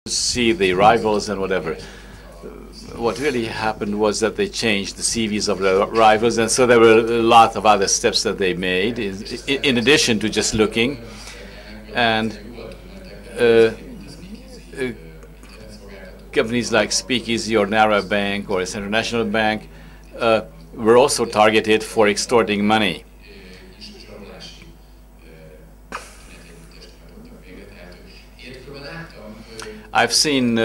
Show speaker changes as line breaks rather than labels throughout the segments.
see the rivals and whatever. What really happened was that they changed the CVs of the rivals, and so there were a lot of other steps that they made in addition to just looking. And companies like Speakeasy or Nara Bank or Central National Bank were also targeted for extorting money. I've seen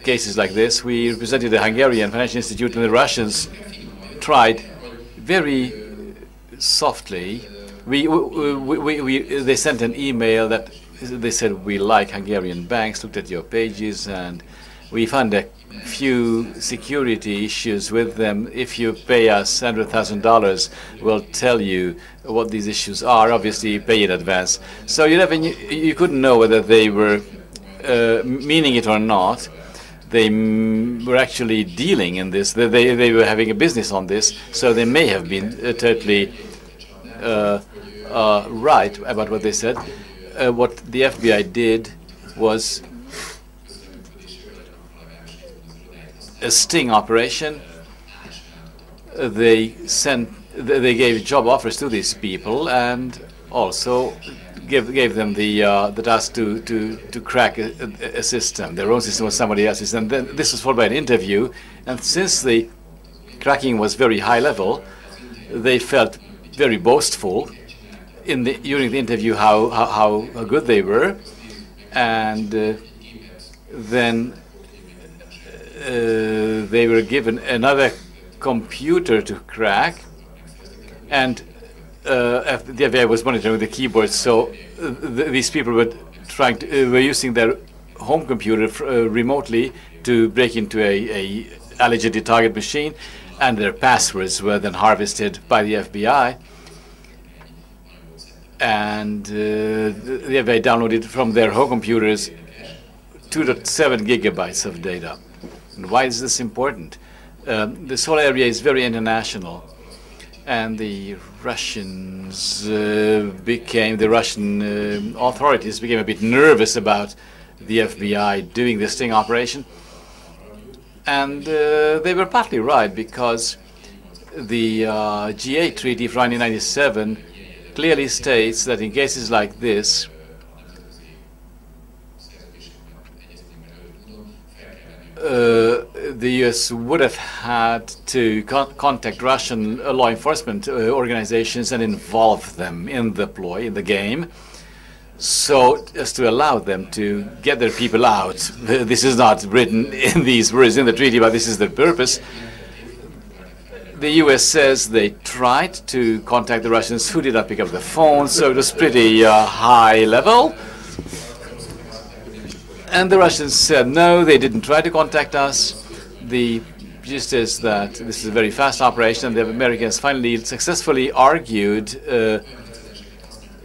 cases like this. We represented the Hungarian Financial Institute, and the Russians tried very softly. They sent an email that they said, we like Hungarian banks, looked at your pages, and we found a few security issues with them. If you pay us $100,000, we'll tell you what these issues are. Obviously, pay in advance. So you couldn't know whether they were meaning it or not. They were actually dealing in this. They were having a business on this, so they may have been totally right about what they said. What the FBI did was a sting operation. They gave job offers to these people, and also gave them the task to crack a system. Their own system was somebody else's, and then this was followed by an interview. And since the cracking was very high level, they felt very boastful during the interview how good they were, and then they were given another computer to crack, and the FBI was monitoring the keyboard. So these people were were using their home computer remotely to break into a allegedly target machine, and their passwords were then harvested by the FBI. And the FBI downloaded from their home computers 2.7 gigabytes of data. And why is this important? This whole area is very international, and the Russian authorities became a bit nervous about the FBI doing this sting operation. And they were partly right, because the G8 Treaty from 1997 clearly states that in cases like this, the U.S. would have had to contact Russian law enforcement organizations and involve them in the ploy, in the game, so as to allow them to get their people out. This is not written in these words in the treaty, but this is the purpose. The U.S. says they tried to contact the Russians, who did not pick up the phone, so it was pretty high level. And the Russians said, no, they didn't try to contact us. The gist is that this is a very fast operation, and the Americans finally successfully argued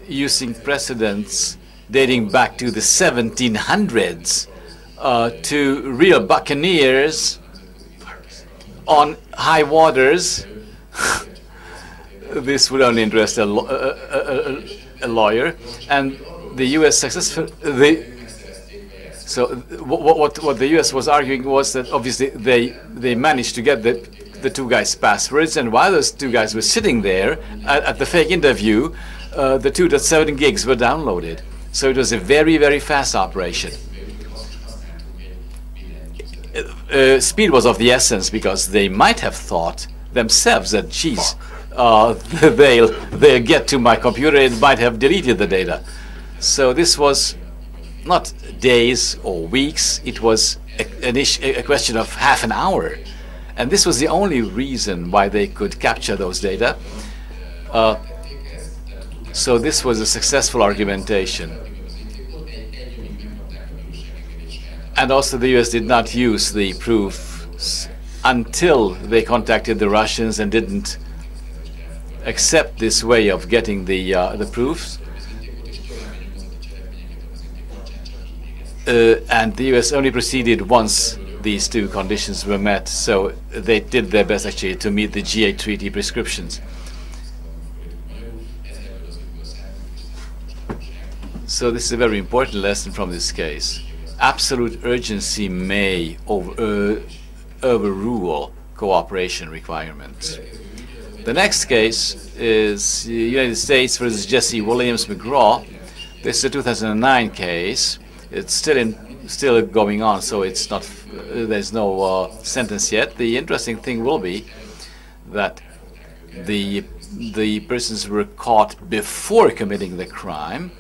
using precedents dating back to the 1700s to real buccaneers on high waters. This would only interest a lawyer, and the U.S. successfully. So what the U.S. was arguing was that obviously they managed to get the two guys' passwords, and while those two guys were sitting there at the fake interview, the 2.7 gigs were downloaded. So it was a very, very fast operation. Speed was of the essence, because they might have thought themselves that, geez, they'll get to my computer, it might have deleted the data. So this was not days or weeks, it was a question of half an hour. And this was the only reason why they could capture those data. So this was a successful argumentation. And also the U.S. did not use the proofs until they contacted the Russians and didn't accept this way of getting the proofs. And the U.S. only proceeded once these two conditions were met, so they did their best actually to meet the G8 Treaty prescriptions. So this is a very important lesson from this case. absolute urgency may overrule cooperation requirements. The next case is United States versus Jesse Williams Mcgraw. This is a 2009 case. It's still going on, so it's not. There's no sentence yet. The interesting thing will be that the persons were caught before committing the crime.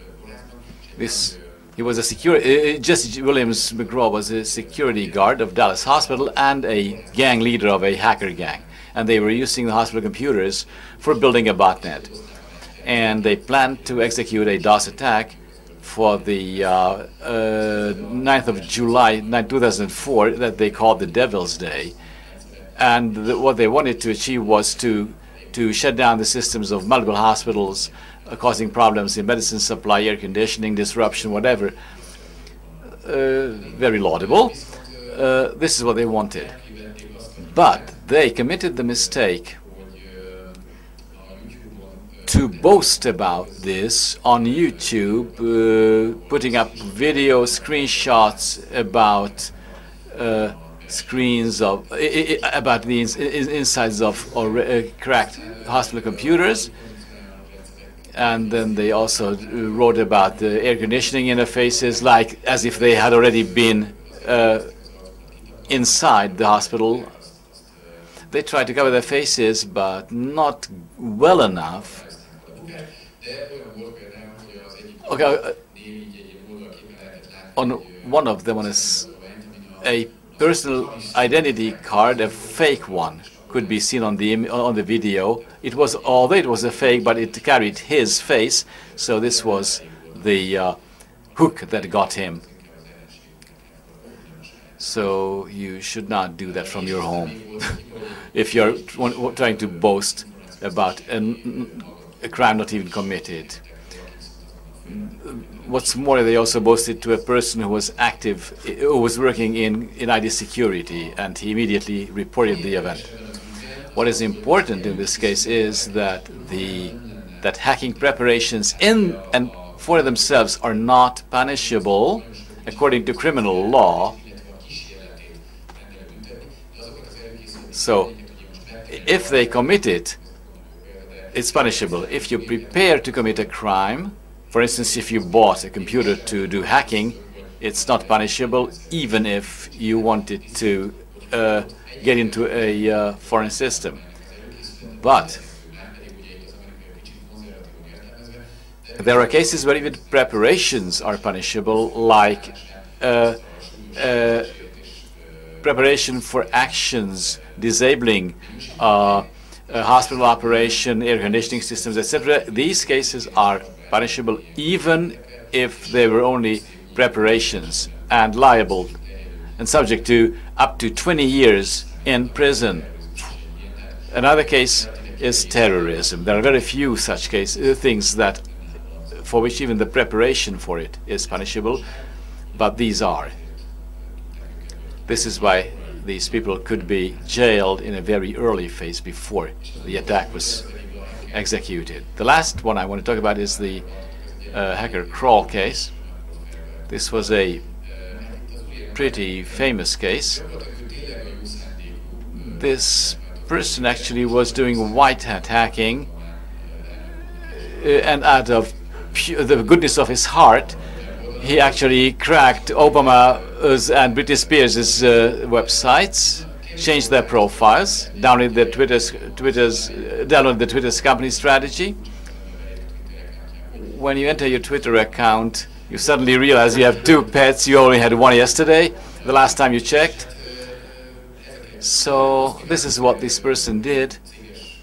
He was a Jesse Williams Mcgraw was a security guard of Dallas Hospital and a gang leader of a hacker gang. And they were using the hospital computers for building a botnet. And they planned to execute a DOS attack for the 9th of July 2004 that they called the Devil's Day. And what they wanted to achieve was to shut down the systems of multiple hospitals, causing problems in medicine supply, air conditioning, disruption, whatever. Very laudable. This is what they wanted. But they committed the mistake to boast about this on YouTube, putting up video screenshots about screens of about the insides of cracked hospital computers. And then they also wrote about the air conditioning interfaces, like as if they had already been inside the hospital. They tried to cover their faces, but not well enough. Okay, on one of them, on a personal identity card, a fake one, could be seen on the video. Although it was a fake, but it carried his face, so this was the hook that got him. So you should not do that from your home if you're trying to boast about a crime not even committed. What's more, they also boasted to a person who was who was working in ID security, and he immediately reported the event. What is important in this case is that hacking preparations in and for themselves are not punishable according to criminal law. So if they commit it, it's punishable. If you prepare to commit a crime, for instance, if you bought a computer to do hacking, it's not punishable, even if you wanted to get into a foreign system. But there are cases where even preparations are punishable, like preparation for actions disabling hospital operation, air conditioning systems, etc. These cases are punishable even if they were only preparations, and liable and subject to up to 20 years in prison. Another case is terrorism. There are very few such things that for which even the preparation for it is punishable, but these are. This is why these people could be jailed in a very early phase before the attack was executed. The last one I want to talk about is the hacker crawl case. This was a pretty famous case. This person actually was doing white hat hacking, and out of the goodness of his heart, he actually cracked Obama's and Britney Spears' websites, changed their profiles, downloaded the Twitter's company strategy. When you enter your Twitter account, you suddenly realize you have 2 pets. You only had 1 yesterday, the last time you checked. So this is what this person did,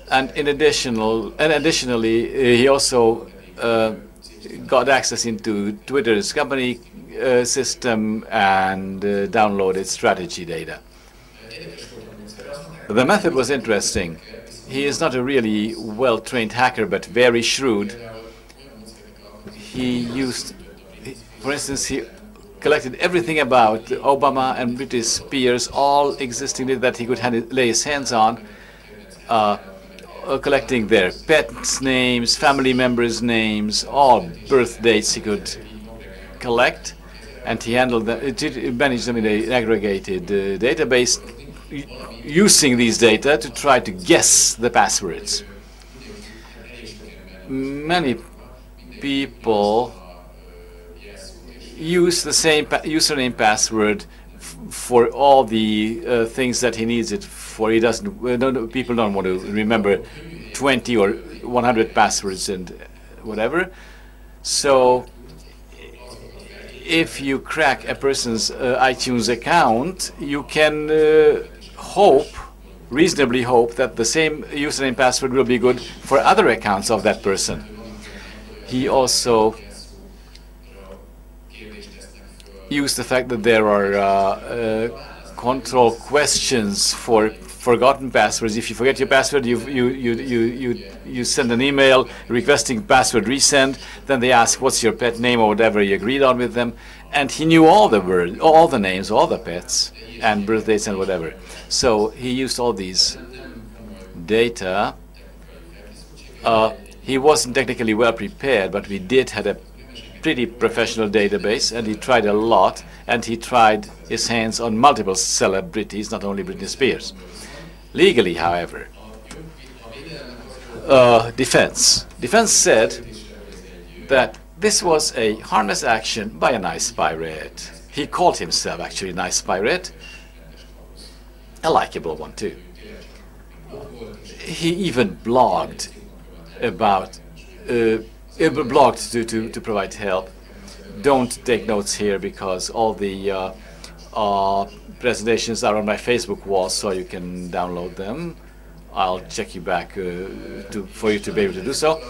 and additionally, he also got access into Twitter's company system and downloaded strategy data. The method was interesting. He is not a really well-trained hacker, but very shrewd. He used, for instance, he collected everything about Obama and Britney Spears, all existing that he could lay his hands on, collecting their pets' names, family members' names, all birth dates he could collect. and he handled them. It managed them in an aggregated database, using these data to try to guess the passwords. Many people use the same username password for all the things that he needs it for. He doesn't. People don't want to remember 20 or 100 passwords and whatever. So if you crack a person's iTunes account, you can reasonably hope that the same username password will be good for other accounts of that person. He also used the fact that there are control questions for forgotten passwords. If you forget your password, you send an email requesting password resend. Then they ask what's your pet name or whatever you agreed on with them, and he knew all the words, all the names, all the pets, and birthdays and whatever. So he used all these data. He wasn't technically well prepared, but we did had a pretty professional database, and he tried a lot, and he tried his hands on multiple celebrities, not only Britney Spears. Legally, however, defense said that this was a harmless action by a nice pirate. He called himself actually a nice pirate, a likable one too. He even blogged about to provide help. Don't take notes here because all the presentations are on my Facebook wall, so you can download them. I'll check you back for you to be able to do so.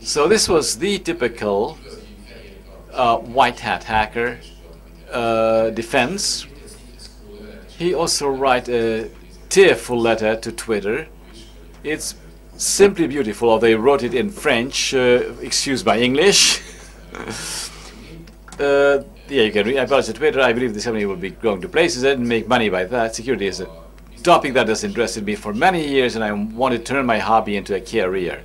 So this was the typical white hat hacker defense. He also wrote a tearful letter to Twitter. It's simply beautiful, or they wrote it in French, excuse my English. Yeah, you can read. I published on Twitter. I believe this company will be going to places and make money by that. Security is a topic that has interested me for many years, and I want to turn my hobby into a career.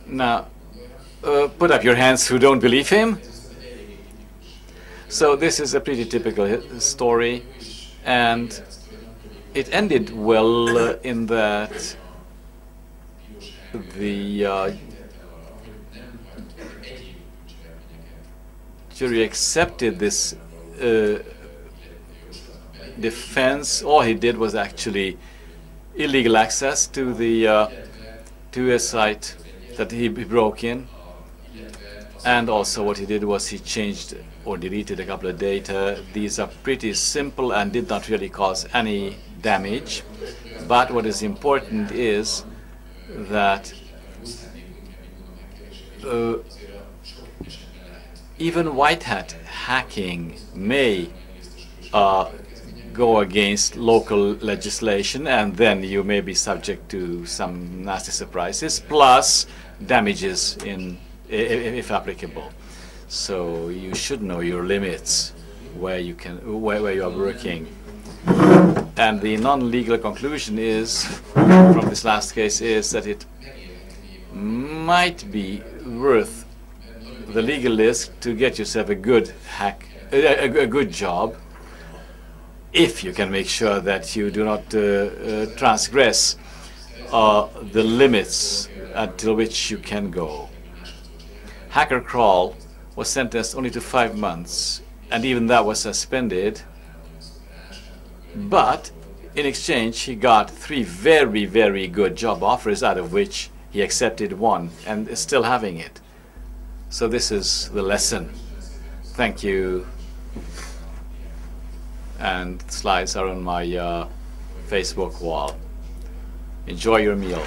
Now, put up your hands who don't believe him. So this is a pretty typical story, and it ended well in that the jury accepted this defense. All he did was actually illegal access to the to a site that he broke in, and also what he did was he changed or deleted a couple of data. These are pretty simple and did not really cause any damage. But what is important is that even white hat hacking may go against local legislation, and then you may be subject to some nasty surprises, plus damages if applicable. So you should know your limits where you are working. And the non-legal conclusion is from this last case is that it might be worth the legal risk to get yourself a good a good job, if you can make sure that you do not transgress the limits until which you can go. Hacker Crawl was sentenced only to 5 months, and even that was suspended. But in exchange, he got 3 very, very good job offers, out of which he accepted 1 and is still having it. So this is the lesson. Thank you. And slides are on my Facebook wall. Enjoy your meal.